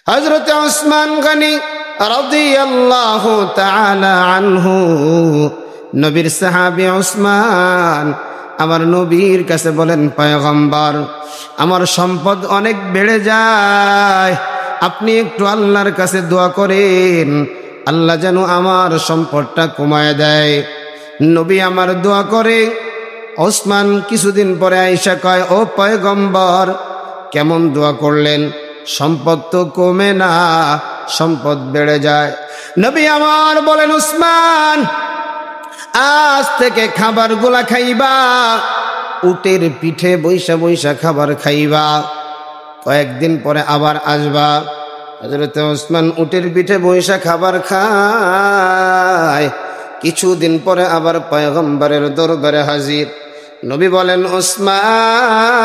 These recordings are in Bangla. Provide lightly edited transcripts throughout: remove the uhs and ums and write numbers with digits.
হযরত উসমান গনি রাদিয়াল্লাহু তাআলা আনহু, নবীর সাহাবী উসমান আমার নবীর কাছে বলেন, পয়গম্বর আমার সম্পদ অনেক বেড়ে যায়, আপনি একটু আল্লাহর কাছে দোয়া করেন, আল্লাহ যেন আমার সম্পদটা কমায় দেয়। নবী আমার দোয়া করে। ওসমান কিছুদিন পরে আয়েশা কয়, ও পয়গম্বর কেমন দোয়া করলেন? সম্পদ তো কমে না, সম্পদ বেড়ে যায়। নবী আমার বলেন, উসমান আজ থেকে খাবারগুলা খাইবা, উটের পিঠে বৈশা বৈশা খাবার খাইবা, কয়েকদিন পরে আবার আসবা। হযরত উসমান উটের পিঠে বৈশা খাবার খায়। কিছুদিন পরে আবার পয়গম্বরের দরবারে হাজির। নবী বলেন, উসমান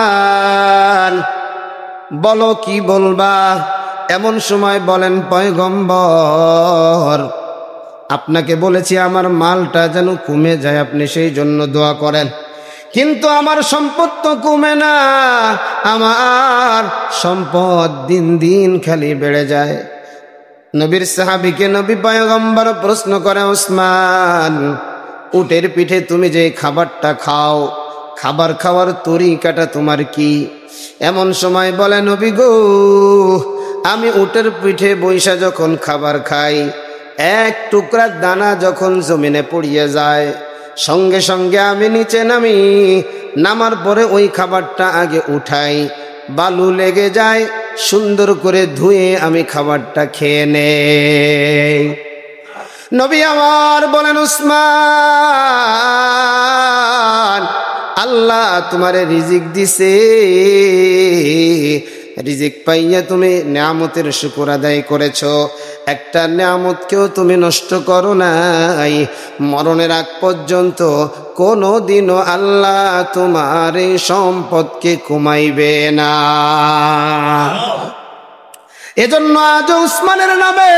বলো কি বলবা? এমন সময় বলেন, পয়গম্বর আপনাকে বলেছি আমার মালটা যেন কমে যায়, আপনি সেই জন্য দোয়া করেন, কিন্তু আমার সম্পদ তো কমে না, আমার সম্পদ দিন দিন খালি বেড়ে যায়। নবীর সাহাবীকে নবী পয়গম্বর প্রশ্ন করে, উসমান উটের পিঠে তুমি যে খাবারটা খাও, খাবার খাওয়ার তরিকাটা তোমার কি? এমন সময় বলে, নবী গো আমি উটের পিঠে বৈশা যখন খাবার খাই, এক টুকরা দানা যখন জমিনে পড়িয়ে যায়, সঙ্গে সঙ্গে আমি নিচে নামি, নামার পরে ওই খাবারটা আগে উঠাই, বালু লেগে যায়, সুন্দর করে ধুয়ে আমি খাবারটা খেয়ে নেই। নবী আমার বলেন, উসমান আল্লাহ তোমারে রিজিক দিছে, রিজিক পাইয়া তুমি নিয়ামতের শুকর আদায় করেছো, একটা নিয়ামতকেও তুমি নষ্ট করো নাই। মরণের আগ পর্যন্ত কোনোদিনও আল্লাহ তোমার এই সম্পদকে কমাইবে না। এজন্য আজ উসমানের নামে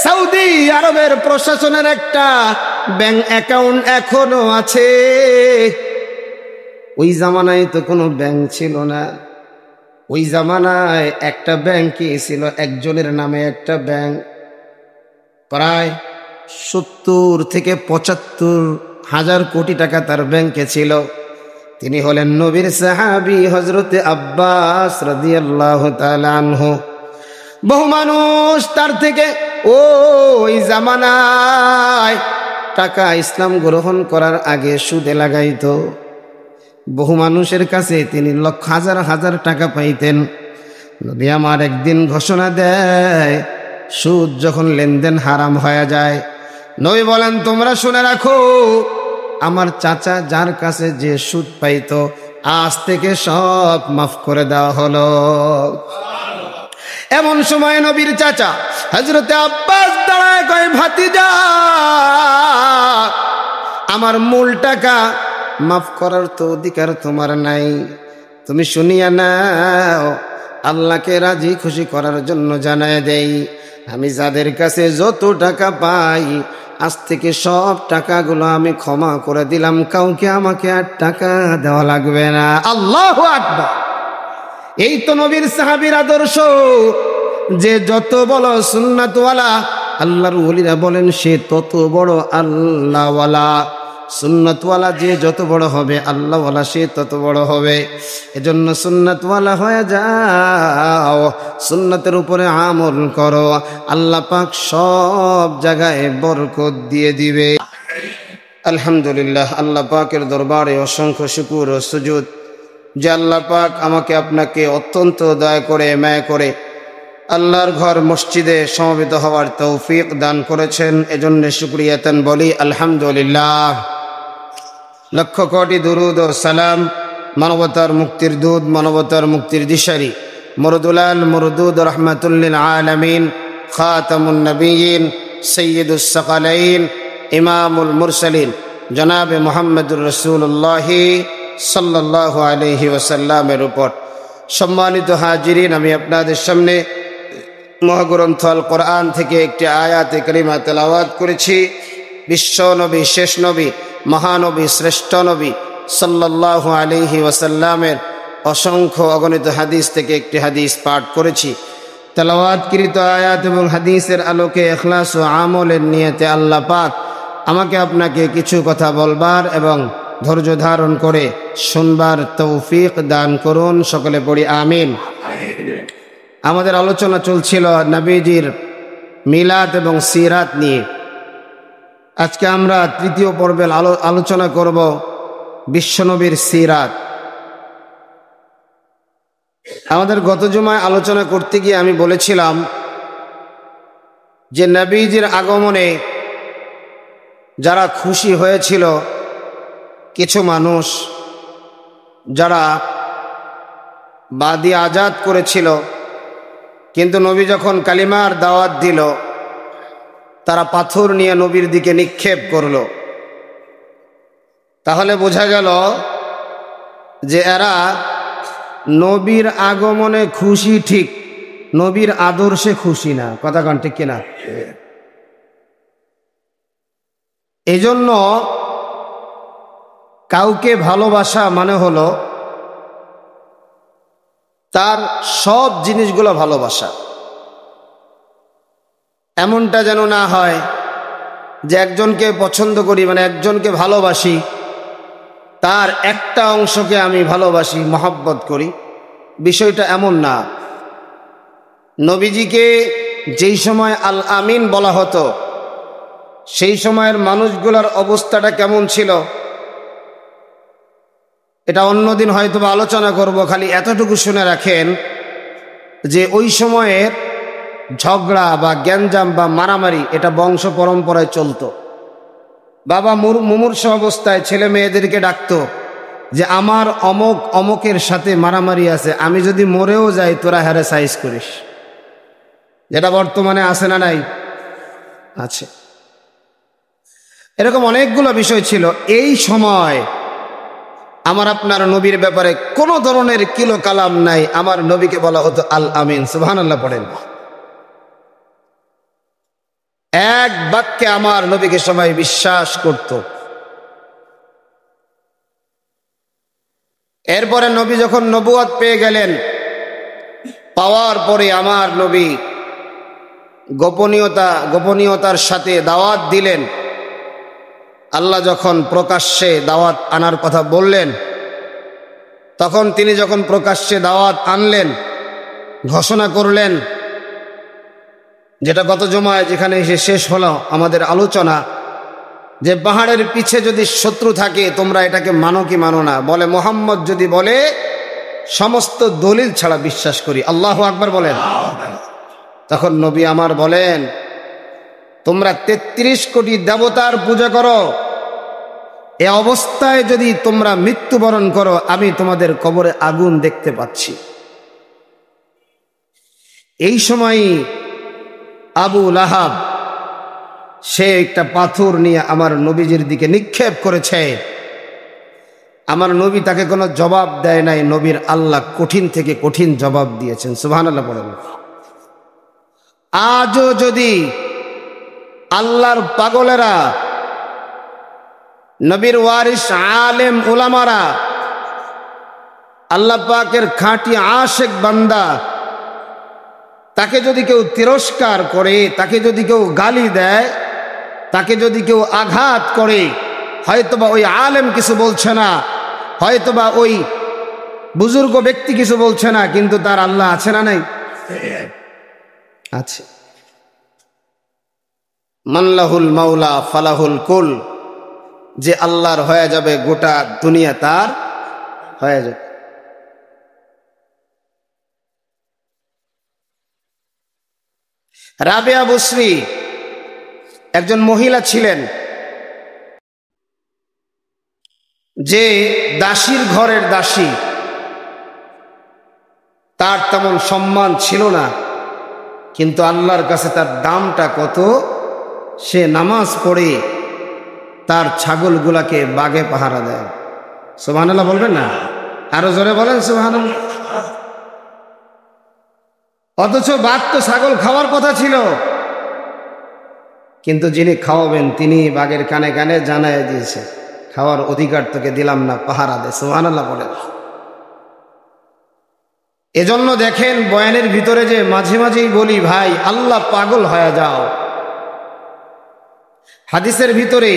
সৌদি আরবের প্রশাসনের একটা ব্যাংক অ্যাকাউন্ট এখনো আছে। ওই জামানায় তো কোনো ব্যাংক ছিল না, ওই জামানায় একটা ব্যাংকই ছিল, একজনের নামে একটা ব্যাংক, প্রায় 70 থেকে 75 হাজার কোটি টাকা তার ব্যাংকে ছিল। তিনি হলেন নবীর সাহাবী হযরতে আব্বাস রাদিয়াল্লাহু তাআলা আনহু। বহু মানুষ তার থেকে ওই জামানায় টাকা ইসলাম গ্রহণ করার আগে সুদে লাগাইতো। বহু মানুষের কাছে তিনি লক্ষ হাজার হাজার টাকা পাইতেন। নবী আমার একদিন ঘোষণা দেয়, সুদ যখন লেনদেন হারাম হয়ে যায়, নবী বলেন, তোমরা শুনে রাখো, আমার চাচা যার কাছে যে সুদ পাইতো আজ থেকে সব মাফ করে দেওয়া হলো। এমন সময় নবীর চাচা হযরতে আব্বাস দাঁড়ায় কয়, ভাতিজা আমার মূল টাকা মাফ করার তো অধিকার তোমার নাই, তুমি শুনিয়া নাও, আল্লাহকে রাজি খুশি করার জন্য জানায় দেই, আমি যাদের কাছে যত টাকা পাই আজ থেকে সব টাকাগুলো আমি ক্ষমা করে দিলাম, কাউকে আমাকে আর টাকা দেওয়া লাগবে না। আল্লাহু আকবার। এই তো নবীর সাহাবীর আদর্শ, যে যত বড় সুন্নাতওয়ালা, আল্লাহর ওলিরা বলেন সে তত বড় আল্লাহওয়ালা। সুন্নতওয়ালা যে যত বড় হবে, আল্লাহওয়ালা সে তত বড় হবে। এজন্য সুন্নতওয়ালা হয়ে যাও, সুন্নতের উপরে আমল করো, আল্লাহ পাক সব জায়গায় বরকত দিয়ে দিবে। আলহামদুলিল্লাহ, আল্লাহ পাকের দরবারে অসংখ্য শুকর ও সুজুদ যে আল্লাহ পাক আমাকে আপনাকে অত্যন্ত দয়া করে মায়া করে আল্লাহর ঘর মসজিদে সমবেত হওয়ার তৌফিক দান করেছেন। এজন্য শুকরিয়াতান বলি আলহামদুলিল্লাহ। লক্ষ কোটি দুরুদ ও সালাম মানবতার মুক্তির দূত, মানবতার মুক্তির দিশারি, মুরদুলাল মুরদুদ রহমাতুল লিল আলামিন, খাতামুন নবিয়্যিন, সাইয়্যিদুস সাকালাইন, ইমামুল মুরসালিন জনাবে মুহাম্মদুর রাসূলুল্লাহ সাল্লাল্লাহু আলাইহি ওয়াসাল্লামের উপর। সম্মানিত হাজিরিন, আমি আপনাদের সামনে মহাগ্রন্থ আল কোরআন থেকে একটি আয়াতে কারিমা তেলাওয়াত করেছি। বিশ্ব নবী, শেষ নবী, মহানবী, শ্রেষ্ঠ নবী সাল্লাল্লাহু আলাইহি ওয়াসাল্লামের অসংখ্য অগণিত হাদিস থেকে একটি হাদিস পাঠ করেছি। তেলাওয়াতকৃত আয়াত এবং হাদিসের আলোকে ইখলাস ও আমলের নিয়তে আল্লাহ পাক আমাকে আপনাকে কিছু কথা বলবার এবং ধৈর্য ধারণ করে শুনবার তৌফিক দান করুন। সকলে পড়ি আমিন। আমাদের আলোচনা চলছিল নবীজির মিলাদ এবং সিরাত নিয়ে। আজকে আমরা তৃতীয় পর্বের আলোচনা করব বিশ্বনবীর সিরাত। আমাদের গত জুমায় আলোচনা করতে গিয়ে আমি বলেছিলাম যে নবীজির আগমনে যারা খুশি হয়েছিল কিছু মানুষ, যারা বাদী আজাদ করেছিল, কিন্তু নবী যখন কালিমার দাওয়াত দিল তারা পাথর নিয়ে নবীর দিকে নিক্ষেপ করল। তাহলে বোঝা গেল যে এরা নবীর আগমনে খুশি ঠিক, নবীর আদর্শে খুশি না। কথা কান ঠিক কিনা? এজন্য কাউকে ভালোবাসা মানে হলো তার সব জিনিসগুলো ভালোবাসা। এমনটা যেন না হয় যে একজনকে পছন্দ করি মানে একজনকে ভালোবাসি, তার একটা অংশকে আমি ভালোবাসি, মহব্বত করি। বিষয়টা এমন না। নবীজিকে যেই সময় আল আমিন বলা হতো সেই সময়ের মানুষগুলোর অবস্থাটা কেমন ছিল এটা অন্যদিন হয়তো আলোচনা করব। খালি এতটুকু শুনে রাখেন যে ওই সময়ের ঝগড়া বা গ্যাঞ্জাম বা মারামারি এটা বংশ পরম্পরায় চলতো। বাবা মুমূর্ষ অবস্থায় ছেলে মেয়েদেরকে ডাকতো যে আমার অমক অমকের সাথে মারামারি আছে, আমি যদি মরেও যাই তোরা হারে সাইজ করিস। যেটা বর্তমানে আছে না নাই? আছে। এরকম অনেকগুলো বিষয় ছিল। এই সময় আমার আপনার নবীর ব্যাপারে কোনো ধরনের কিলো কালাম নাই। আমার নবীকে বলা হতো আল আমিন। সুবহানাল্লাহ পড়েন। এক বাক্যে আমার নবীকে সবাই বিশ্বাস করত। এরপরে নবী যখন নবুয়ত পেয়ে গেলেন, পাওয়ার পরে আমার নবী গোপনীয়তার সাথে দাওয়াত দিলেন। আল্লাহ যখন প্রকাশ্যে দাওয়াত আনার কথা বললেন, তখন তিনি যখন প্রকাশ্যে দাওয়াত আনলেন, ঘোষণা করলেন, যেটা গত জুমায় যেখানে এসে শেষ হলো আমাদের আলোচনা, যে পাহাড়ের পিছে যদি শত্রু থাকে তোমরা এটাকে মানো কি মানো না? বলে মোহাম্মদ যদি বলে সমস্ত দলিল ছাড়া বিশ্বাস করি। আল্লাহু আকবার বলেন। তখন নবী আমার বলেন, তোমরা 33 কোটি দেবতার পূজা করো, এ অবস্থায় যদি তোমরা মৃত্যুবরণ করো আমি তোমাদের কবরে আগুন দেখতে পাচ্ছি। এই সময় আবু লাহাব সে একটা পাথর নিয়ে আমার নবীজির দিকে নিক্ষেপ করেছে। আমার নবী তাকে কোনো জবাব দেয় নাই। নবীর আল্লাহ কঠিন থেকে কঠিন জবাব দিয়েছেন। সুবহানাল্লাহ পড়েন। আজও যদি আল্লাহর পাগলেরা, নবীর ওয়ারিস আলেম উলামারা, আল্লাহ পাকের খাঁটি আশেক বান্দা, তাকে যদি কেউ তিরস্কার করে, তাকে যদি কেউ গালি দেয়, তাকে যদি কেউ আঘাত করে, হয়তোবা ওই আলেম কিছু বলছে না, হয়তোবা ওই বুজুর্গ ব্যক্তি কিছু বলছে না, কিন্তু তার আল্লাহ আছে না নাই? আছে। মানলাহুল মাওলা ফালাহুল কুল, যে আল্লাহর হয়ে যাবে গোটা দুনিয়া তার হয়ে যাবে। রাবেয়া বসরি একজন মহিলা ছিলেন যে দাসীর ঘরের দাসী। তার তেমন সম্মান ছিল না, কিন্তু আল্লাহর কাছে তার দামটা কত। সে নামাজ পড়ে তার ছাগলগুলাকে বাগে পাহারা দেয়। সুবহানাল্লাহ বলবেন না? আরো জোরে বলেন সুবহানাল্লাহ। অথচ বাঘ তো ছাগল খাওয়ার কথা ছিল, কিন্তু যিনি খাওয়াবেন তিনি বাঘের কানে কানে জানায় দিয়েছে, খাওয়ার অধিকার তোকে দিলাম না, পাহারা দে। সুবহানাল্লাহ বলেন। এজন্য দেখেন বয়ানের ভিতরে যে মাঝে মাঝেই বলি ভাই আল্লাহ পাগল হয়ে যাও। হাদিসের ভিতরে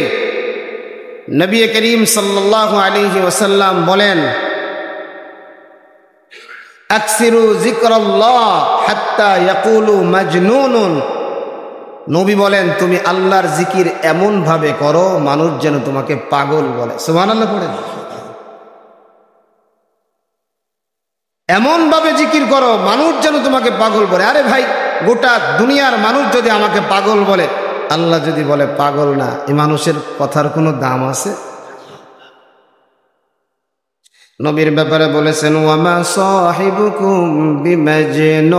নবী করিম সাল্লাল্লাহু আলাইহি ওয়াসাল্লাম বলেন, আকসিরু যিকরাল্লাহ হাত্তা ইয়াকুলু মাজনুনুন। নবী বলেন তুমি আল্লাহর জিকির এমন ভাবে করো মানুষ যেন তোমাকে পাগল বলে। সুবহানাল্লাহ পড়েন। এমন ভাবে জিকির করো মানুষ যেন তোমাকে পাগল বলে। আরে ভাই, গোটা দুনিয়ার মানুষ যদি আমাকে পাগল বলে, আল্লাহ যদি বলে পাগল না, এই মানুষের কথার কোনো দাম আছে? নবীর ব্যাপারে বলেছেন, ওয়ামা সাহিবুকুম বিমাজনুন।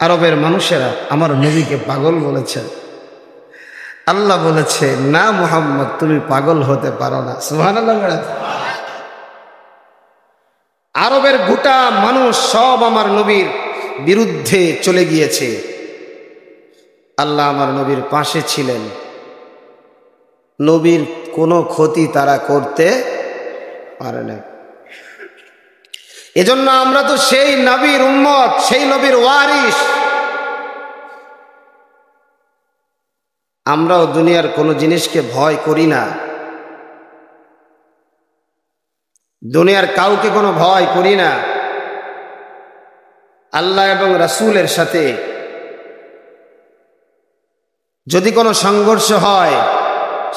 আরবের মানুষেরা আমার নবীকে পাগল বলেছেন। আল্লাহ বলেছে, না মুহাম্মদ, তুমি পাগল হতে পারো না। সুবহানাল্লাহ। আরবের গোটা মানুষ সব আমার নবীর বিরুদ্ধে চলে গিয়েছে। আল্লাহ আমার নবীর পাশে ছিলেন। নবীর কোনো ক্ষতি তারা করতে পারে না। এজন্য আমরা তো সেই নবীর উম্মত, সেই নবীর ওয়ারিস। আমরাও দুনিয়ার কোনো জিনিসকে ভয় করি না, দুনিয়ার কাউকে কোনো ভয় করি না। আল্লাহ এবং রাসূলের সাথে যদি কোনো সংঘর্ষ হয়,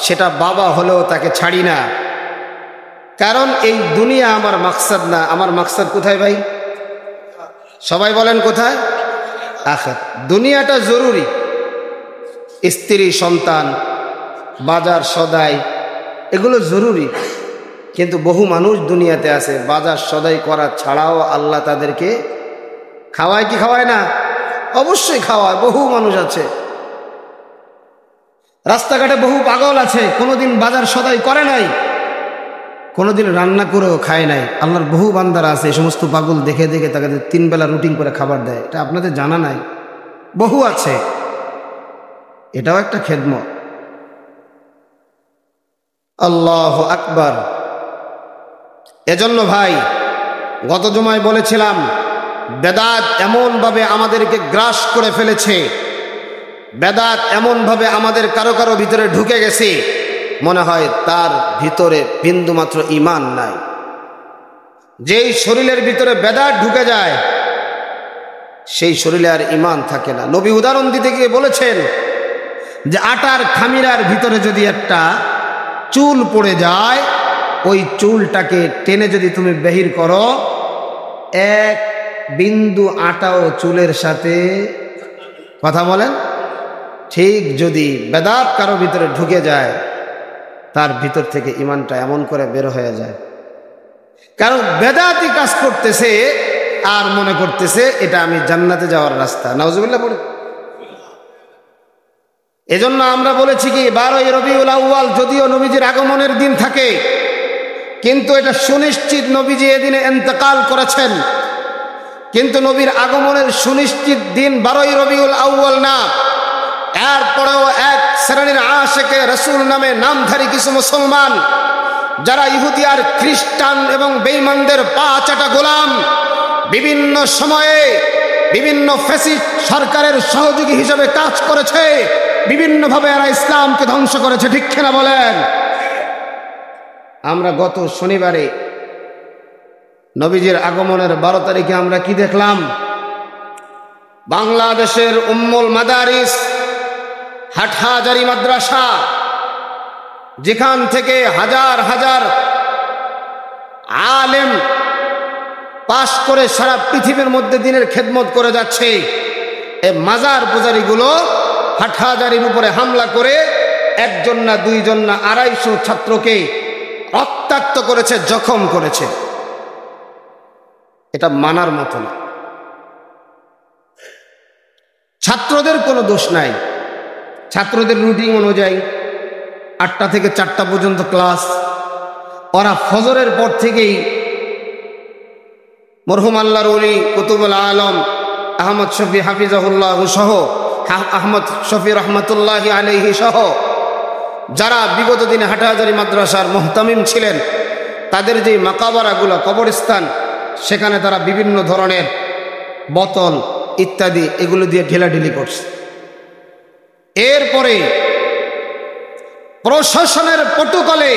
সেটা বাবা হলেও তাকে ছাড়ি না। কারণ এই দুনিয়া আমার মাকসাদ না। আমার মাকসাদ কোথায় ভাই? সবাই বলেন কোথায়? আখিরাত। দুনিয়াটা জরুরি, স্ত্রী, সন্তান, বাজার সদাই, এগুলো জরুরি। কিন্তু বহু মানুষ দুনিয়াতে আছে বাজার সদাই করা ছাড়াও আল্লাহ তাদেরকে খাওয়ায় কি খাওয়ায় না? অবশ্যই খাওয়ায়। বহু মানুষ আছে রাস্তাঘাটে, বহু পাগল আছে, কোনোদিন বাজার সদাই করে নাই, কোনোদিন রান্না করেও খায় নাই। আল্লাহর বহু বান্দারা আছে এই সমস্ত পাগল দেখে দেখে তাকে 3 বেলা রুটিন করে খাবার দেয়। এটা আপনাদের জানা নাই? বহু আছে। এটাও একটা খেদমত। আল্লাহু আকবার। এজন্য ভাই, গত জুমায় বলেছিলাম, বেদাত এমন ভাবে আমাদেরকে গ্রাস করে ফেলেছে, বেদাত এমন ভাবে আমাদের কারো কারো ভিতরে ঢুকে গেছে, মনে হয় তার ভিতরে বিন্দুমাত্র ঈমান নাই। যেই শরীরের ভিতরে বেদাত ঢুকে যায়, সেই শরীরে আর ঈমান থাকে না। নবী উদাহরণ দিতে গিয়ে বলেছেন যে আটার খামিরার ভিতরে যদি একটা চুল পড়ে যায়, ওই চুলটাকে টেনে যদি তুমি বেহির করো, 1 বিন্দু আটাও চুলের সাথে, কথা বলেন, ঠিক যদি বেদাত কারো ভিতরে ঢুকে যায়, তার ভিতর থেকে ঈমানটা এমন করে বের হয়ে যায়। কারণ বেদাতি কাজ করতেছে আর মনে করতেছে এটা আমি জান্নাতে যাওয়ার রাস্তা। নাউজুবিল্লাহ পড়ে। এজন্য আমরা বলেছি কি, 12ই রবিউল আউয়াল যদিও নবীজির আগমনের দিন থাকে, কিন্তু এটা সুনিশ্চিত নবীজি এদিনে ইন্তেকাল করেছেন। কিন্তু নবীর আগমনের সুনিশ্চিত দিন 12ই রবিউল আউয়াল না। এরপরেও এক শ্রেণীর আশিকে রাসূল নামে নামধারী কিছু মুসলমান, যারা ইহুদি আর খ্রিস্টান এবং বেঈমানদের পা চাটা গোলাম, বিভিন্ন সময়ে বিভিন্ন ফ্যাসিস্ট সরকারের সহযোগী হিসেবে কাজ করেছে, বিভিন্নভাবে এরা ইসলামকে ধ্বংস করেছে। ঠিক কিনা বলেন? আমরা গত শনিবারে নবীজির আগমনের 12 তারিখে আমরা কি দেখলাম? বাংলাদেশের উম্মুল মাদারিস হাটহাজারী মাদ্রাসা, যেখান থেকে হাজার হাজার আলেম পাশ করে সারা পৃথিবীর মধ্যে দ্বীনের খেদমত করে যাচ্ছে, এই মাজার পূজারীগুলো হাটহাজারীর উপরে হামলা করে 1 জন না 2 জন না 250 ছাত্রকে রক্তাক্ত করেছে, জখম করেছে। এটা মানার মতো না। ছাত্রদের কোনো দোষ নাই। ছাত্রদের রুটিন অনুযায়ী 8টা থেকে 4টা পর্যন্ত ক্লাস। ওরা ফজরের পর থেকেই মরহুম আল্লাহর ওলি কুতুবুল আলম আহমদ শফি হাফিজাহুল্লাহ সহ, আহমদ শফি রহমতুল্লাহি আলাইহি সহ যারা বিগত দিনে হাটহাজারী মাদ্রাসার মুহতামিম ছিলেন, তাদের যে মাকাবারাগুলো, কবরস্থান, সেখানে তারা বিভিন্ন ধরনের বোতল ইত্যাদি এগুলো দিয়ে ঢেলাঢেলি করছে। এরপরে প্রশাসনের প্রটোকলে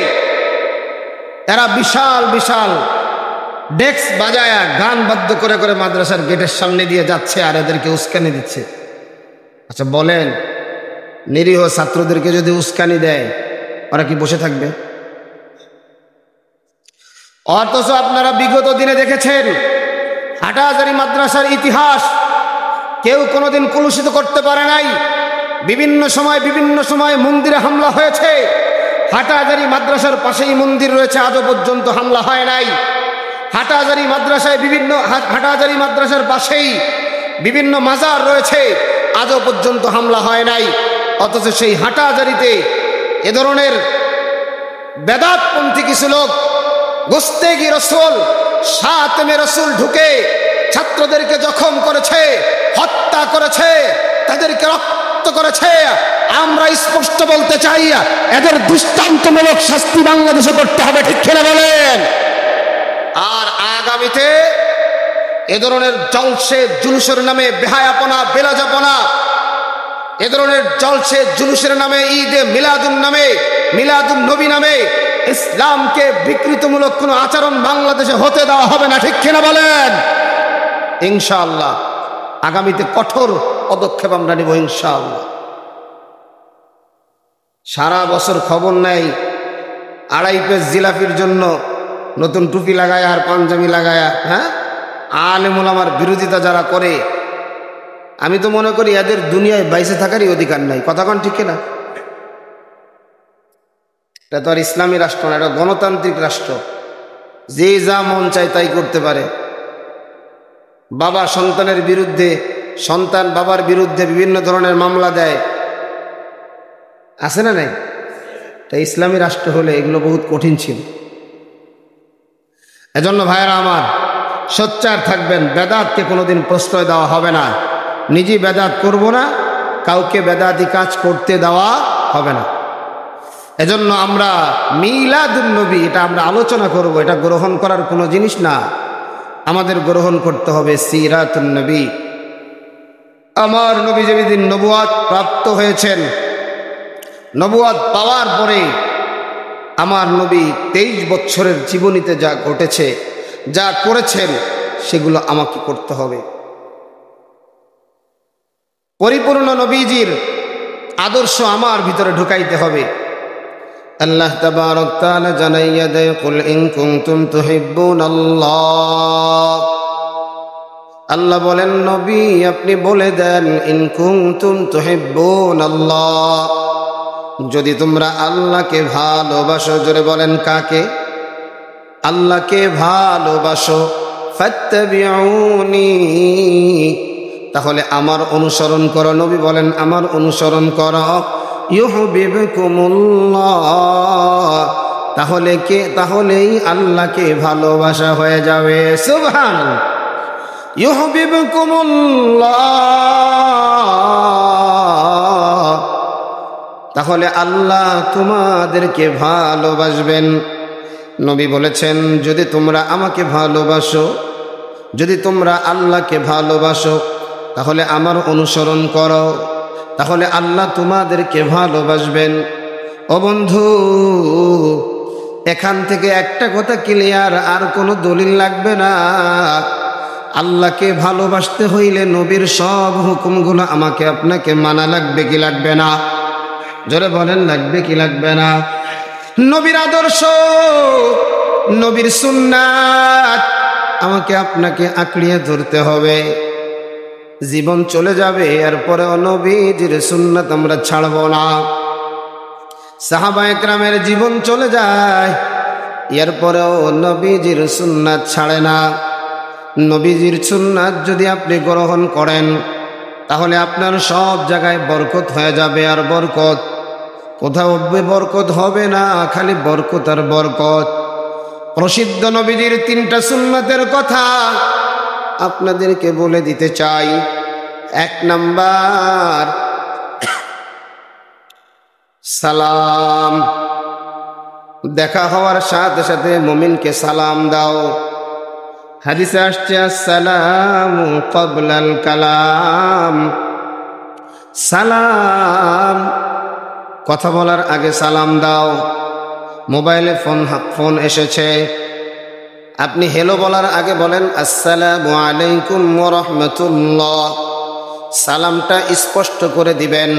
এরা বিশাল বিশাল ডেস্ক বাজায়া গান বাদ্য করে করে মাদ্রাসার গেটের সামনে দিয়ে যাচ্ছে আর এদেরকে উস্কানি দিচ্ছে। আচ্ছা বলেন, নিরীহ ছাত্রদেরকে যদি উস্কানি দেয় ওরা কি বসে থাকবে? অথচ আপনারা বিগত দিনে দেখেছেন হাটহাজারী মাদ্রাসার ইতিহাস কেউ কোনোদিন কলুষিত করতে পারে নাই। বিভিন্ন সময় মন্দিরে হামলা হয়েছে। হাটহাজারী মাদ্রাসার পাশেই মন্দির রয়েছে, আজও পর্যন্ত হামলা হয় নাই। হাটহাজারী মাদ্রাসার পাশেই বিভিন্ন মাজার রয়েছে, আজও পর্যন্ত হামলা হয় নাই। অথচ সেই হাটহাজারীতে এ ধরনের বেদাতপন্থী কিছু লোক গোস্তেগি রসুল, শাতমে রসুল ঢুকে ছাত্রদেরকে জখম করেছে, হত্যা করেছে, তাদেরকে রক্ত করেছে। আমরা স্পষ্ট বলতে চাই, এদের দৃষ্টান্তমূলক শাস্তি বাংলাদেশে করতে হবে, ঠিক কিনা বলেন? আর আগামীতে এ ধরনের জলসে জুলুসের নামে বেহায়াপনা, বেলাজাপনা, এ ধরনের জলসে জুলুসের নামে, ঈদে মিলাদুন নবী নামে ইসলামকে বিকৃতমূলক কোনো আচরণ বাংলাদেশে হতে দেওয়া হবে না, ঠিক কিনা বলেন? ইনশাআল্লাহ আগামীতে কঠোর পদক্ষেপ আমরা নেব ইনশাআল্লাহ। সারা বছর খবর নেই, 2.5 পেজ জিলাপির জন্য নতুন টুপি লাগায় আর পাঞ্জাবি লাগায়া, হ্যাঁ, আলেম ওলামার বিরোধিতা যারা করে, আমি তো মনে করি এদের দুনিয়ায় বাইসে থাকারই অধিকার নাই। কথা কোন ঠিক না? এটা তো আর ইসলামী রাষ্ট্র না, এটা গণতান্ত্রিক রাষ্ট্র। যে যা মন চায় তাই করতে পারে। বাবা সন্তানের বিরুদ্ধে, সন্তান বাবার বিরুদ্ধে বিভিন্ন ধরনের মামলা দেয়, আছে না নাই? এটা ইসলামী রাষ্ট্র হলে এগুলো বহুত কঠিন ছিল। এজন্য ভাইয়েরা আমার, সোচ্চার থাকবেন, বেদাতকে কোনোদিন প্রশ্রয় দেওয়া হবে না। নিজে বেদাত করব না, কাউকে বেদাতি কাজ করতে দেওয়া হবে না। এজন্য আমরা মিলাদুন নবী, এটা আমরা আলোচনা করব, এটা গ্রহণ করার কোনো জিনিস না। আমাদের গ্রহণ করতে হবে সিরাতুন নবী। আমার নবী যেদিন নবুয়াত প্রাপ্ত হয়েছেন, নবুয়াত পাওয়ার পরে আমার নবী 23 বছরের জীবনীতে যা ঘটেছে, যা করেছেন, সেগুলো আমাকে করতে হবে। পরিপূর্ণ নবীজির আদর্শ আমার ভিতরে ঢুকাইতে হবে। আল্লাহ তাবারক তাআলা জানাইয়া দেয়, কুল ইন কুনতুম তুহিব্বুনাল্লাহ। আল্লাহ বলেন, নবী আপনি বলে দেন, ইন কুনতুম তুহিব্বুনাল্লাহ, যদি তোমরা আল্লাহকে ভালোবাসো। জোরে বলেন, কাকে? আল্লাহকে ভালোবাসো। ফাত্তাবিউনি, তাহলে আমার অনুসরণ করো। নবী বলেন, আমার অনুসরণ করো। ইউহিব্বুকুমুল্লাহ, তাহলেই আল্লাহকে ভালোবাসা হয়ে যাবে। সুবহানাল্লাহ। ইউহিব্বুকুমুল্লাহ, তাহলে আল্লাহ তোমাদেরকে ভালোবাসবেন। নবী বলেছেন, যদি তোমরা আমাকে ভালোবাসো, যদি তোমরা আল্লাহকে ভালোবাসো, তাহলে আমার অনুসরণ করো, তাহলে আল্লাহ তোমাদেরকে ভালোবাসবেন। ও বন্ধু, এখান থেকে একটা কথা ক্লিয়ার, আর কোনো দলিল লাগবে না। আল্লাহকে ভালোবাসতে হইলে নবীর সব হুকুমগুলো আমাকে আপনাকে মানা লাগবে কি লাগবে না? জোরে বলেন, লাগবে কি লাগবে না? নবীর আদর্শ, নবীর সুন্নাত আমাকে আপনাকে আঁকড়িয়ে ধরতে হবে। জীবন চলে যাবে, এরপরেও নবীজির সুন্নাত আমরা ছাড়ব না। সাহাবায়ে কেরামের জীবন চলে যায়, এরপরেও নবীজির সুন্নাত ছাড়ে না। নবীজির সুন্নাত যদি আপনি গ্রহণ করেন, তাহলে আপনার সব জায়গায় বরকত হয়ে যাবে। আর বরকত কোথাও বরকত হবে না, খালি বরকত আর বরকত। প্রসিদ্ধ নবীজির 3টা সুন্নাতের কথা আপনাদেরকে বলে দিতে চাই। 1 নাম্বার, সালাম। দেখা হওয়ার সাথে সাথে মুমিনকে সালাম দাও। হাদিসে আসছে আসসালামু ক্বাবলাল কালাম, সালাম কথা বলার আগে সালাম দাও। মোবাইলে ফোন এসেছে, আপনি হেলো বলার আগে বলেন আসসালামু আলাইকুম ওয়া রাহমাতুল্লাহ। সালামটা স্পষ্ট করে দিবেন।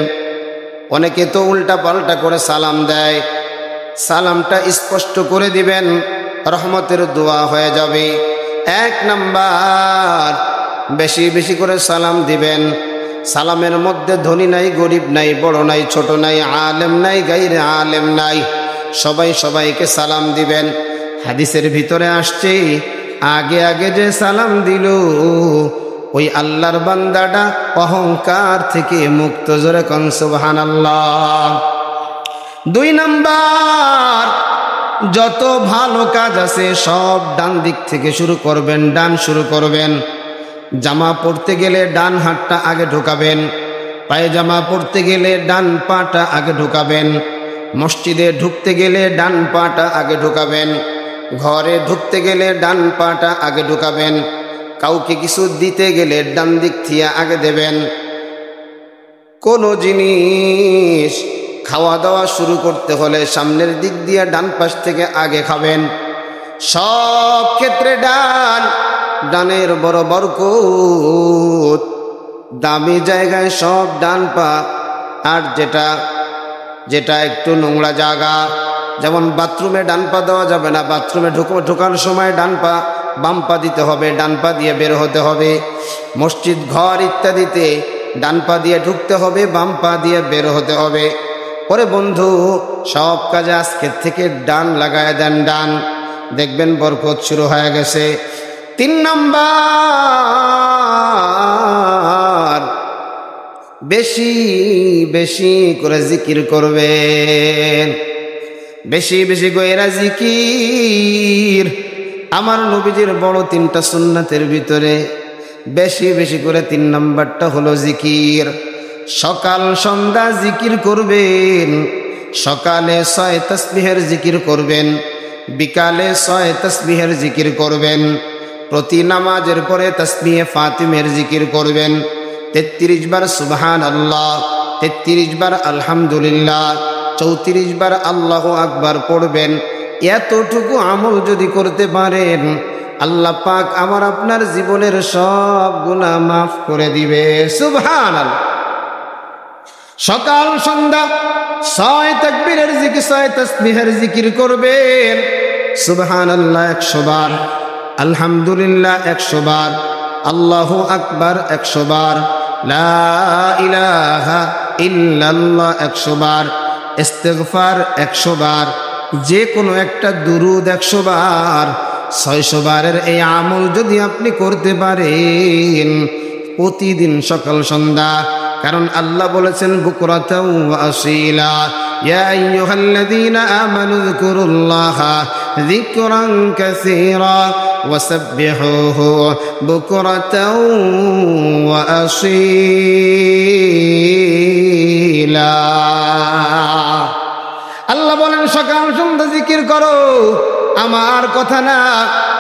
অনেকে তো উল্টা পাল্টা করে সালাম দেয়, সালামটা স্পষ্ট করে দিবেন, রহমতের দোয়া হয়ে যাবে। 1 নাম্বার, বেশি বেশি করে সালাম দিবেন। সালামের মধ্যে ধনী নাই, গরিব নাই, বড় নাই, ছোট নাই, আলেম নাই, গায়রে আলেম নাই, সবাই সবাইকে সালাম দিবেন। হাদিসের ভিতরে আসছে আগে আগে যে সালাম দিল ওই আল্লাহর বান্দাটা অহংকার থেকে মুক্ত। জোরে কোন সুবহানাল্লাহ। 2 নাম্বার, যত ভালো কাজ আছে সব ডান দিক থেকে শুরু করবেন, ডান শুরু করবেন। জামা পরতে গেলে ডান হাতটা আগে ঢোকাবেন, পায়জামা পরতে গেলে ডান পাটা আগে ঢোকাবেন, মসজিদে ঢুকতে গেলে ডান পাটা আগে ঢোকাবেন, ঘরে ঢুকতে গেলে ডান পাটা আগে ঢোকাবেন, কাউকে কিছু দিতে গেলে ডান দিক থেকে আগে দেবেন। কোনো জিনিস খাওয়া দাওয়া শুরু করতে হলে সামনের দিক দিয়ে ডান পাশ থেকে আগে খাবেন। সব ক্ষেত্রে ডানের বড় বরকত। দামি জায়গায় সব ডান পা, আর যেটা একটু নোংরা জায়গা, যেমন বাথরুমে ডান পা দেওয়া যাবে না, বাথরুমে ঢোকানোর সময় ডান পা বাম পা দিতে হবে, ডান পা দিয়ে বের হতে হবে। মসজিদ ঘর ইত্যাদিতে ডান পা দিয়ে ঢুকতে হবে, বাম পা দিয়ে বের হতে হবে। পরে বন্ধু, সব কাজে আজকের থেকে ডান লাগায় দেন, ডান, দেখবেন বরকত শুরু হয়ে গেছে। 3 নাম্বার, বেশি বেশি করে জিকির করবেন, বেশি বেশি করে জিকির। আমার নবীজির বড় 3টা সুন্নাতের ভিতরে বেশি বেশি করে 3 নাম্বারটা হলো জিকির। সকাল সন্ধ্যা জিকির করবেন। সকালে 6 তাসবিহের জিকির করবেন, বিকালে 6 তাসবিহের জিকির করবেন। প্রতি নামাজের পরে তাসবিহে ফাতিমের জিকির করবেন। 33 বার সুবহানাল্লাহ, 33 বার আলহামদুলিল্লাহ, 34 বার আল্লাহু আকবার পড়বেন। এতটুকু আমল যদি করতে পারেন, আল্লাহ পাক আমার আপনার জীবনের সব গুনাহ মাফ করে দিবে। সুবহানাল্লাহ। সকাল সন্ধ্যা 6 তাকবীরের জিকির, 6 তাসবিহের জিকির করবেন। সুবহানাল্লাহ 100 বার, আলহামদুলিল্লাহ 100 বার, আল্লাহু আকবার 100 বার, লা ইলাহা ইল্লাল্লাহ 100 বার, ইস্তিগফার 100 বার, যে কোনো একটা দুরুদ 100 বার। 600 বারের এই আমল যদি আপনি করতে পারেন প্রতিদিন সকাল সন্ধ্যা, কারণ আল্লাহ বলেছেন বুকরাতাও ওয়া আসীলা, ইয়া আইয়ুহাল্লাযীনা আমানু যিকুরুল্লাহা যিকরান কাসীরা ওয়াসাব্বিহুহু বুকরাতাও ওয়া আসীলা। আল্লাহ বলেন সকাল সন্ধ্যা জিকির করো। আমার কথা না,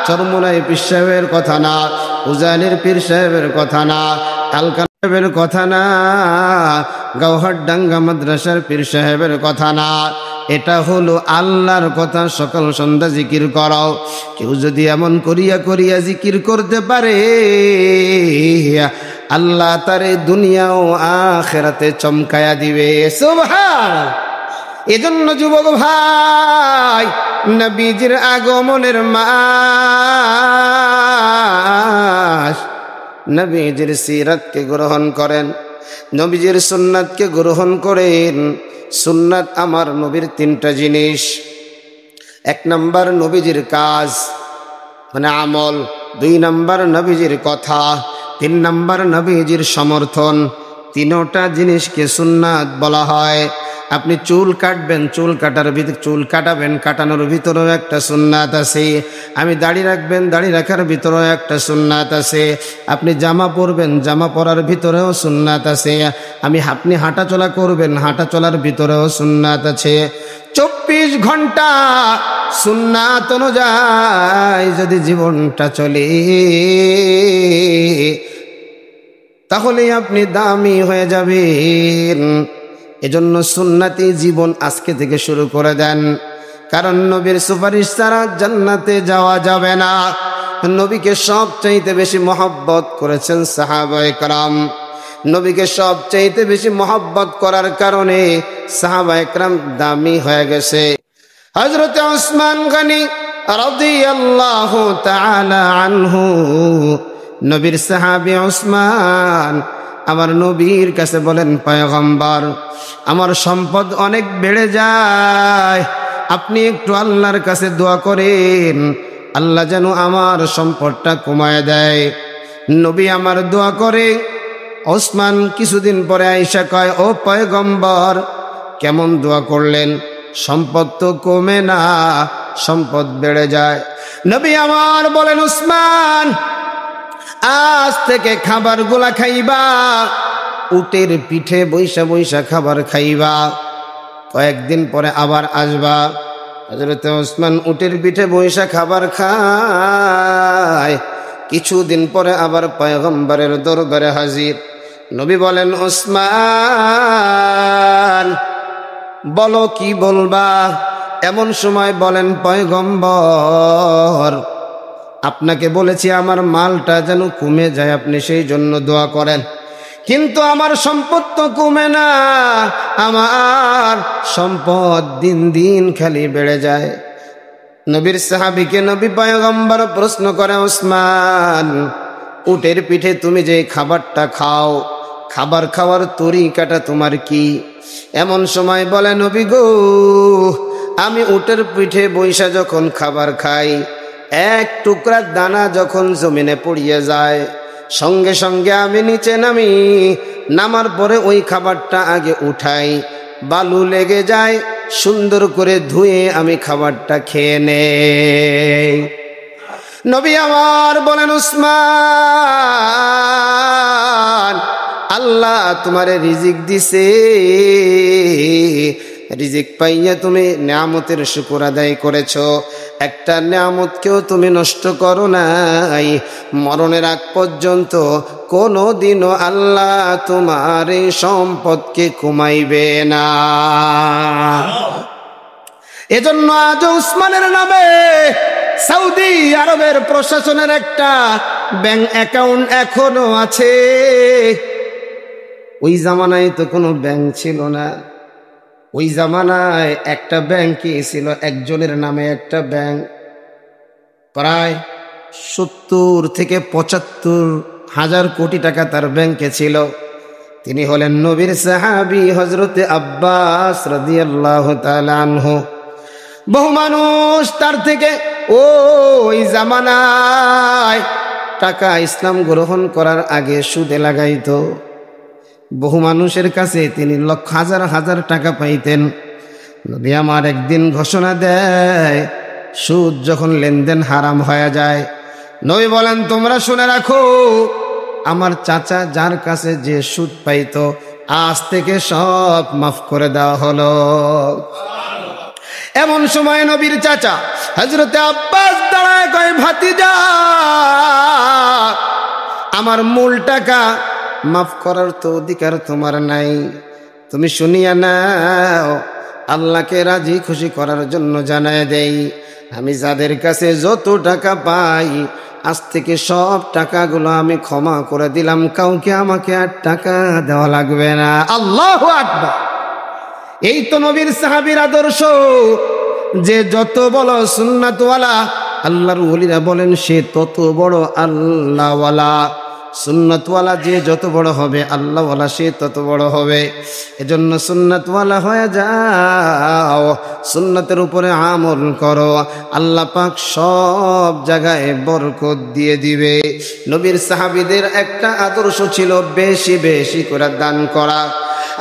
চরমোনাই পীর সাহেবের কথা না, উজানির পীর সাহেবের কথা না, কালকা সাহেবের কথা না, গৌহারডাঙ্গা মাদ্রাসার পীর সাহেবের কথা না, এটা হলো আল্লাহর কথা। সকাল সন্ধ্যা জিকির করো। কেউ যদি এমন করিয়া করিয়া জিকির করতে পারে, আল্লাহ তারে দুনিয়া ও আখিরাতে চমকায়া দিবে। সুবহানাল্লাহ। এজন্য যুবক ভাই, নবীজির আগমনের মাস, নবীজির সিরাতকে গ্রহণ করেন, নবীজির সুন্নাতকে গ্রহণ করেন। সুন্নাত আমার নবীর 3টা জিনিস। 1 নাম্বার নবীজির কাজ মানে আমল, 2 নাম্বার নবীজির কথা, 3 নাম্বার নবীজির সমর্থন। 3টা জিনিসকে সুন্নাত বলা হয়। আপনি চুল কাটবেন, চুল কাটাবেন, কাটানোর ভিতরেও একটা সুন্নাত আছে। আমি দাড়ি রাখবেন, দাড়ি রাখার ভিতরেও একটা সুন্নাত আছে। আপনি জামা পরবেন, জামা পরার ভিতরেও সুন্নাত আছে। আপনি হাঁটাচলা করবেন, হাঁটাচলার ভিতরেও সুন্নাত আছে। 24 ঘন্টা সুন্নাত অনুযায়ী যদি জীবনটা চলে, তাহলে আপনি দামি হয়ে যাবেন। এজন্য সুন্নতি জীবন আজকে থেকে শুরু করে দেন, কারণ নবীর সুপারিশ ছাড়া জান্নাতে যাওয়া যাবে না। নবীকে সবচাইতে বেশি মহব্বত করেছেন সাহাবায়ে কেরাম। নবীকে সবচাইতে বেশি মহব্বত করার কারণে সাহাবায়ে কেরাম দামি হয়ে গেছে। হযরত ওসমান গনি রাদিয়াল্লাহু তাআলা আনহু, নবীর সাহাবী ওসমান আমার নবীর কাছে বলেন, পয়গম্বর, আমার সম্পদ অনেক বেড়ে যায়, আপনি একটু আল্লাহর কাছে দোয়া করেন, আল্লাহ যেন আমার সম্পদটা কমায় দেয়। নবী আমার দোয়া করে। ওসমান কিছুদিন পরে আয়েশা কয়, ও পয়গম্বর, কেমন দোয়া করলেন? সম্পদ তো কমে না, সম্পদ বেড়ে যায়। নবী আমার বলেন, ওসমান, আজ থেকে খাবারগুলা খাইবা, উটের পিঠে বৈশা বৈশা খাবার খাইবা, কয়েকদিন পরে আবার আসবা। হযরত ওসমান উটের পিঠে বৈশা খাবার খায়। কিছুদিন পরে আবার পয়গম্বরের দরবারে হাজির। নবী বলেন, ওসমান, বলো কি বলবা? এমন সময় বলেন, পয়গম্বর, আপনাকে বলেছি আমার মালটা যেন কমে যায়, আপনি সেই জন্য দোয়া করেন, কিন্তু আমার সম্পদ তো কমে না, আমার সম্পদ দিন দিন খালি বেড়ে যায়। নবীর সাহাবীকে নবী পয়গম্বর প্রশ্ন করে, ওসমান, উটের পিঠে তুমি যে খাবারটা খাও, খাবার খাওয়ার তরিকাটা তোমার কি? এমন সময় বলে, নবী গো, আমি উটের পিঠে বৈশা যখন খাবার খাই, এক টুকরা দানা যখন জমিনে পড়িয়ে যায়, সঙ্গে সঙ্গে আমি নিচে নামি, নামার পরে ওই খাবারটা আগে উঠাই, বালু লেগে যায়, সুন্দর করে ধুয়ে আমি খাবারটা খেয়ে নেই। নবী আমার বলেন, উসমান, আল্লাহ তোমারে রিজিক দিছে, রিজিক পাইয়া তুমি নিয়ামতের শুকর আদায় করেছো, একটা নিয়ামতকেও তুমি নষ্ট করো নাই। মরণের আগ পর্যন্ত কোনোদিনও আল্লাহ তোমার এই সম্পদকে কমাইবে না। এজন্য আজ উসমানের নামে সৌদি আরবের প্রশাসনের একটা ব্যাংক অ্যাকাউন্ট এখনো আছে। ওই জামানায় তো কোনো ব্যাংক ছিল না, ওই জামানায় একটা ব্যাংকই ছিল, একজনের নামে একটা ব্যাংক। প্রায় 70 থেকে 75 হাজার কোটি টাকা তার ব্যাংকে ছিল। তিনি হলেন নবীর সাহাবী হযরতে আব্বাস রাদিয়াল্লাহু তাআলা আনহু। বহু মানুষ তার থেকে ওই জামানায় টাকা ইসলাম গ্রহণ করার আগে সুদে লাগাইতো। বহু মানুষের কাছে তিনি লক্ষ হাজার হাজার টাকা পাইতেন। নবী আমার একদিন ঘোষণা দেয়, সুদ যখন লেনদেন হারাম হয়ে যায়, নবী বলেন, তোমরা শুনে রাখো, আমার চাচা যার কাছে যে সুদ পাইতো, আজ থেকে সব মাফ করে দেওয়া হলো। এমন সময় নবীর চাচা হযরতে আব্বাস দাঁড়ায় কয়, ভাতিজা, আমার মূল টাকা মাফ করার তো অধিকার তোমার নাই, তুমি শুনিয়া নাও, আল্লাহকে রাজি খুশি করার জন্য জানায় দেই, আমি যাদের কাছে যত টাকা পাই, আজ থেকে সব টাকাগুলো আমি ক্ষমা করে দিলাম, কাউকে আমাকে আর টাকা দেওয়া লাগবে না। আল্লাহু আকবার। এই তো নবীর সাহাবীর আদর্শ, যে যত বড় সুন্নাতওয়ালা, আল্লাহর ওলিরা বলেন সে তত বড় আল্লাহওয়ালা। সুন্নতওয়ালা যে যত বড় হবে, আল্লাহওয়ালা সে তত বড় হবে। এজন্য সুন্নতওয়ালা হয়ে যাও, সুন্নতের উপরে আমল করো, আল্লাহ পাক সব জায়গায় বরকত দিয়ে দিবে। নবীর সাহাবীদের একটা আদর্শ ছিল বেশি বেশি করে দান করা।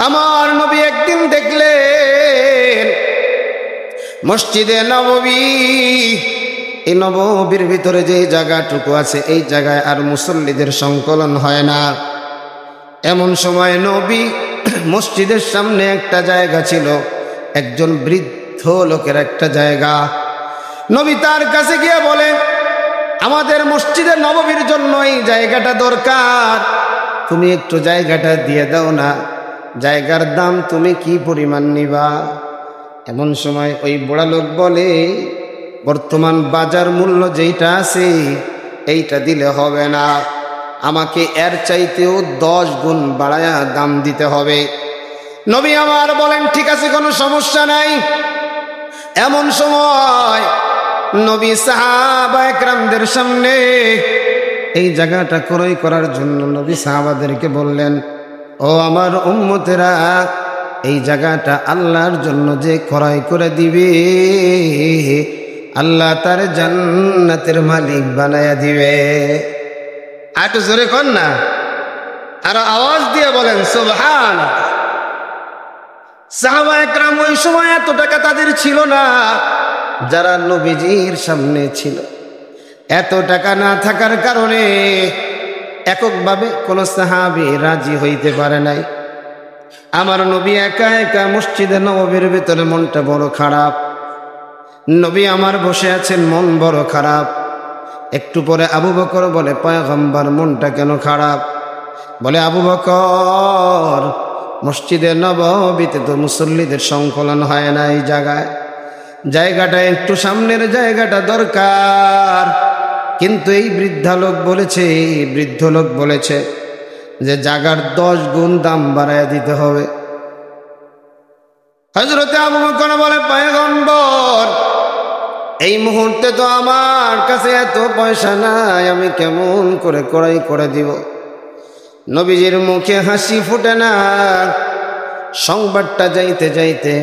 আমার নবী একদিন দেখলেন মসজিদে নববী, এই নববীর ভিতরে যে জায়গাটুকু আছে এই জায়গায় আর মুসল্লিদের সংকলন হয় না। এমন সময় নবী মসজিদের সামনে একটা জায়গা ছিল, একজন বৃদ্ধ লোকের একটা জায়গা। নবী তার কাছে গিয়ে বলে, আমাদের মসজিদে নববীর জন্য এই জায়গাটা দরকার, তুমি একটু জায়গাটা দিয়ে দাও না, জায়গার দাম তুমি কি পরিমাণ নিবা? এমন সময় ওই বুড়া লোক বলে, বর্তমান বাজার মূল্য যেটা আছে এইটা দিলে হবে না, আমাকে এর চাইতেও 10 গুণ বাড়ায়া দাম দিতে হবে। নবী আমার বলেন, ঠিক আছে, কোনো সমস্যা নাই। এমন সময় নবী সাহাবা একরামদের সামনে এই জায়গাটা ক্রয় করার জন্য নবী সাহাবাদেরকে বললেন, ও আমার উম্মতেরা, এই জায়গাটা আল্লাহর জন্য যে ক্রয় করে দিবে আল্লাহ তার জান্নাতের মালিক বানায়া দিবে। একটু জোরে কর না, আর আওয়াজ দিয়ে বলেন সুবহানাল্লাহ। সাহাবা একরাম ওই সময় এত টাকা তাদের ছিল না, যারা নবীজির সামনে ছিল। এত টাকা না থাকার কারণে এককভাবে কোন সাহাবী রাজি হইতে পারে নাই। আমার নবী একা একা মসজিদে নববীর ভিতরে, মনটা বড় খারাপ। নবী আমার বসে আছেন, মন বড় খারাপ। একটু পরে আবু বকর বলে, পয়গম্বর মনটা কেন খারাপ? বলে, আবু বকর, মসজিদে নববীতে তো মুসল্লিদের সংকলন হয় না, এই জায়গাটা একটু সামনের জায়গাটা দরকার। কিন্তু এই বৃদ্ধ লোক বলেছে যে জায়গার 10 গুণ দাম বাড়ায় দিতে হবে। হযরতে আবু বকর বলে, পয়গম্বর, এই মুহূর্তে তো আমার কাছে এত পয়সা নাই, আমি কেমন করে ক্রয় করে দিব? নবীজির মুখে হাসি ফুটে না। সংবাদটা যাইতে যাইতে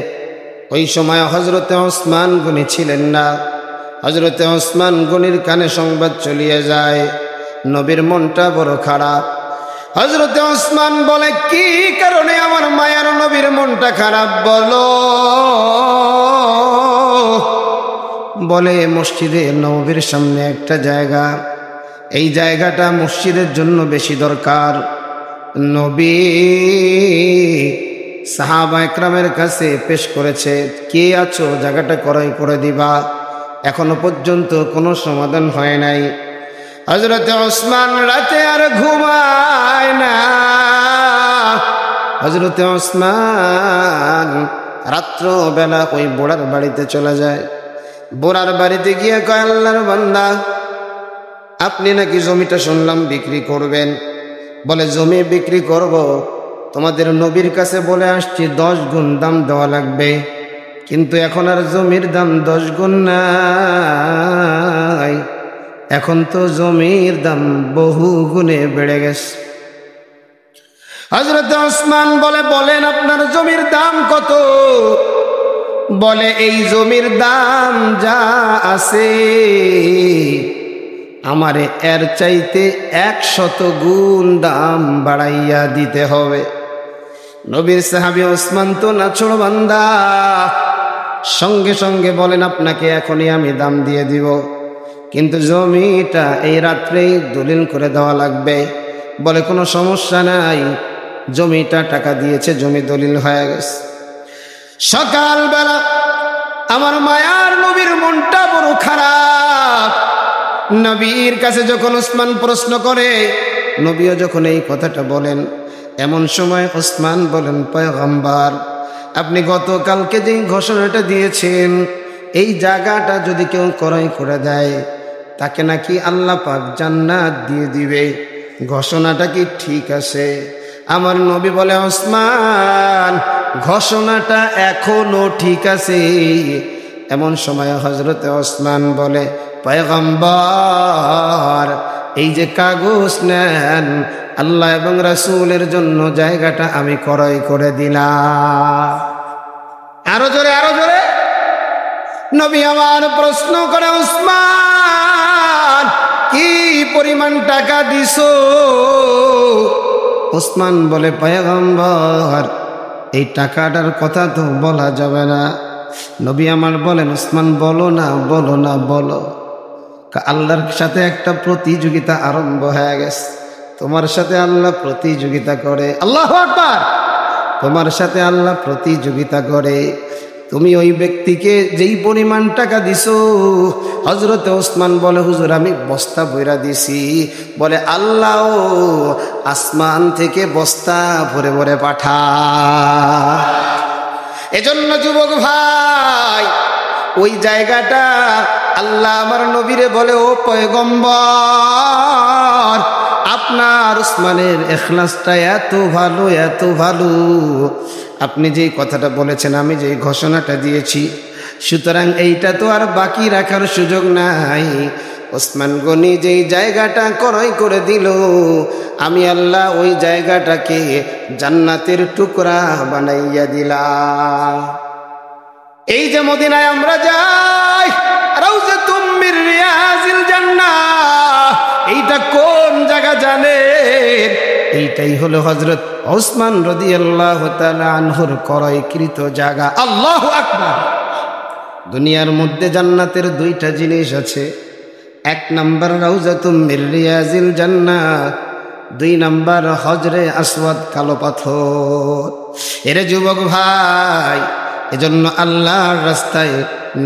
ওই সময় হযরতে ওসমান গনি ছিলেন না। হযরতে ওসমান গনির কানে সংবাদ চলিয়ে যায়, নবীর মনটা বড় খারাপ। হযরতে ওসমান বলে, কি কারণে আমার মায়ার নবীর মনটা খারাপ বলো? বলে, মসজিদে নববীর সামনে একটা জায়গা, এই জায়গাটা মসজিদের জন্য বেশি দরকার। নবী সাহাবা একরামের কাছে পেশ করেছে, কে আছো জায়গাটা ক্রয় করে দিবা? এখনো পর্যন্ত কোনো সমাধান হয় নাই। হযরতে ওসমান রাতে আর ঘুমায় না। হযরতে ওসমান রাত্রবেলা ওই বুড়ার বাড়িতে চলে যায়। বুড়ার বাড়িতে গিয়ে কয়, আল্লাহর বান্দা, আপনি নাকি জমিটা শুনলাম বিক্রি করবেন। বলে, জমি বিক্রি করব, তোমাদের নবীর কাছে বলে আসছি 10 গুণ দাম দেওয়া লাগবে, কিন্তু এখন আর জমির দাম 10 গুণ নাই, এখন তো জমির দাম বহু গুণে বেড়ে গেছে। হযরত ওসমান বলে, বলেন আপনার জমির দাম কত? বলে, এই জমির দাম যা আছে আমারে এর চাইতে 100 গুণ দাম বাড়াইয়া দিতে হবে। নবীর সাহাবী ওসমান তো নাছোড় বান্দা, সঙ্গে সঙ্গে বলেন, আপনাকে এখনই আমি দাম দিয়ে দিব, কিন্তু জমিটা এই রাত্রেই দলিল করে দেওয়া লাগবে। বলে, কোনো সমস্যা নাই। জমিটা টাকা দিয়েছে, জমি দলিল হয়ে গেছে। সকালবেলা আমার মায়ার নবীর মনটা বড় খারাপ। নবীর কাছে যখন ওসমান প্রশ্ন করে, নবীও যখন এই কথাটা বলেন, এমন সময় ওসমান বলেন, পয়গম্বর, আপনি গতকালকে যে ঘোষণাটা দিয়েছেন, এই জায়গাটা যদি কেউ ক্রয় করে দেয় তাকে নাকি আল্লাহ পাক জান্নাত দিয়ে দিবে, ঘোষণাটা কি ঠিক আছে? আমার নবী বলে, ওসমান, ঘোষণাটা এখনো ঠিক আছে। এমন সময় হযরতে ওসমান বলে, পয়গম্বর, এই যে কাগজ নেন, আল্লাহ এবং রাসূলের জন্য জায়গাটা আমি ক্রয় করে দিলাম। আরো জোরে, আরো জোরে। নবী আমার প্রশ্ন করে, ওসমান, কি পরিমাণ টাকা দিছো? ওসমান বলে, পয়গম্বর, এই টাকাটার কথা তো বলা যাবে না। নবী আমার বলেন, ওসমান বলো না, বলো না, বলো। আল্লাহর সাথে একটা প্রতিযোগিতা আরম্ভ হয়ে গেছে। তোমার সাথে আল্লাহ প্রতিযোগিতা করে। আল্লাহু আকবার। তোমার সাথে আল্লাহ প্রতিযোগিতা করে। তুমি ওই ব্যক্তিকে যেই পরিমাণ টাকা দিছো, হযরতে ওসমান বলে, হুজুর আমি বস্তা ভইরা দিছি। বলে, আল্লাহ আসমান থেকে বস্তা ভরে ভরে পাঠা। এজন্য যুবক ভাই, ওই জায়গাটা আল্লাহ আমার নবীরে বলে, ও পয়গম্বর, আপনার উসমানের ইখলাসটা এত ভালো, এত ভালো, আপনি যেই কথাটা বলেছেন, আমি যেই ঘোষণাটা দিয়েছি, সুতরাং এইটা তো আর বাকি রাখার সুযোগ নাই। ওসমান গনি যেই জায়গাটা ক্রয় করে দিল, আমি আল্লাহ ওই জায়গাটাকে জান্নাতের টুকরা বানাইয়া দিলাম। এই যে মদিনায় আমরা যাই, রাউযাতুম মির রিয়াজিল জান্নাহ, এইটা কোন জায়গা জানেন? এইটাই হলো হযরত ওসমান রাদিয়াল্লাহু তাআলা আনহুর ক্রয়কৃত জায়গা। আল্লাহু আকবার। দুনিয়ার মধ্যে জান্নাতের দুইটা জিনিস আছে। এক নাম্বার রাউযাতুম মির রিয়াজিল জান্নাহ, দুই নাম্বার হজরে আসওয়াদ, কালো পাথর। এরে যুবক ভাই, এজন্য আল্লাহর রাস্তায়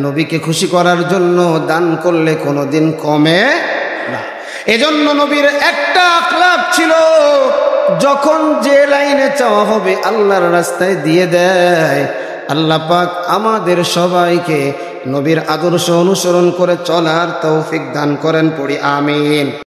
নবীকে খুশি করার জন্য দান করলে কোনোদিন কমে না। এজন্য নবীর একটা আখলাক ছিল, যখন যে লাইনে চাওয়া হবে আল্লাহর রাস্তায় দিয়ে দেয়। আল্লাহ পাক আমাদের সবাইকে নবীর আদর্শ অনুসরণ করে চলার তৌফিক দান করেন, পড়ি আমিন।